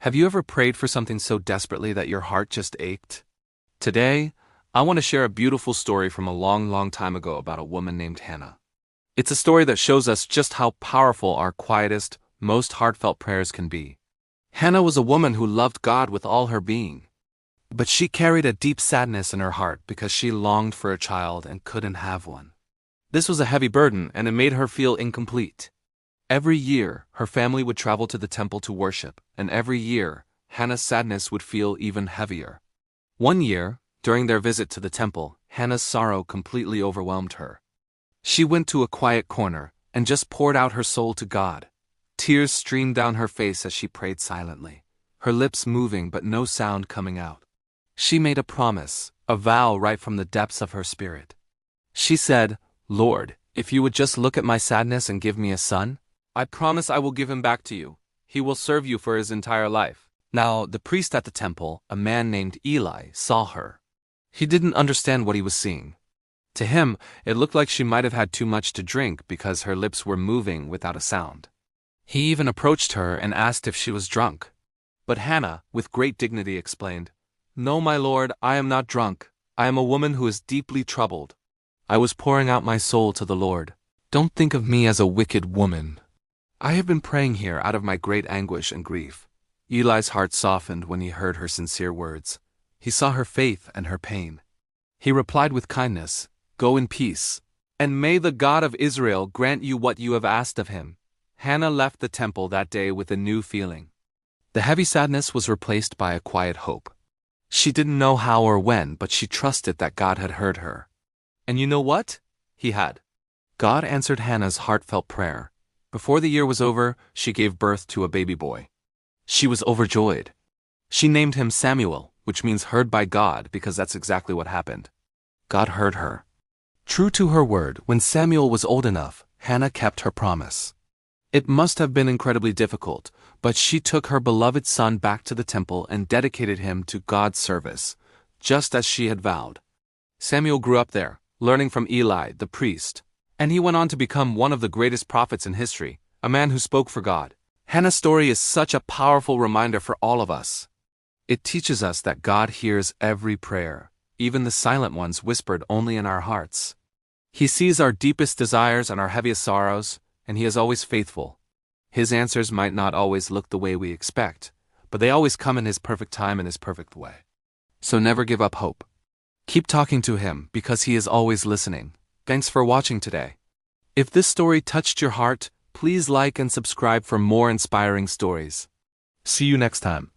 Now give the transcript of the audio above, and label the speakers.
Speaker 1: Have you ever prayed for something so desperately that your heart just ached? Today, I want to share a beautiful story from a long, long time ago about a woman named Hannah. It's a story that shows us just how powerful our quietest, most heartfelt prayers can be. Hannah was a woman who loved God with all her being. But she carried a deep sadness in her heart because she longed for a child and couldn't have one. This was a heavy burden, and it made her feel incomplete. Every year, her family would travel to the temple to worship, and every year, Hannah's sadness would feel even heavier. One year, during their visit to the temple, Hannah's sorrow completely overwhelmed her. She went to a quiet corner and just poured out her soul to God. Tears streamed down her face as she prayed silently, her lips moving but no sound coming out. She made a promise, a vow right from the depths of her spirit. She said, "Lord, if you would just look at my sadness and give me a son, I promise I will give him back to you. He will serve you for his entire life." Now, the priest at the temple, a man named Eli, saw her. He didn't understand what he was seeing. To him, it looked like she might have had too much to drink because her lips were moving without a sound. He even approached her and asked if she was drunk. But Hannah, with great dignity, explained, "No, my lord, I am not drunk. I am a woman who is deeply troubled. I was pouring out my soul to the Lord. Don't think of me as a wicked woman. I have been praying here out of my great anguish and grief." Eli's heart softened when he heard her sincere words. He saw her faith and her pain. He replied with kindness, "Go in peace, and may the God of Israel grant you what you have asked of him." Hannah left the temple that day with a new feeling. The heavy sadness was replaced by a quiet hope. She didn't know how or when, but she trusted that God had heard her. And you know what? He had. God answered Hannah's heartfelt prayer. Before the year was over, she gave birth to a baby boy. She was overjoyed. She named him Samuel, which means heard by God, because that's exactly what happened. God heard her. True to her word, when Samuel was old enough, Hannah kept her promise. It must have been incredibly difficult, but she took her beloved son back to the temple and dedicated him to God's service, just as she had vowed. Samuel grew up there, learning from Eli, the priest, and he went on to become one of the greatest prophets in history, a man who spoke for God. Hannah's story is such a powerful reminder for all of us. It teaches us that God hears every prayer, even the silent ones whispered only in our hearts. He sees our deepest desires and our heaviest sorrows, and he is always faithful. His answers might not always look the way we expect, but they always come in his perfect time and his perfect way. So never give up hope. Keep talking to him because he is always listening. Thanks for watching today. If this story touched your heart, please like and subscribe for more inspiring stories. See you next time.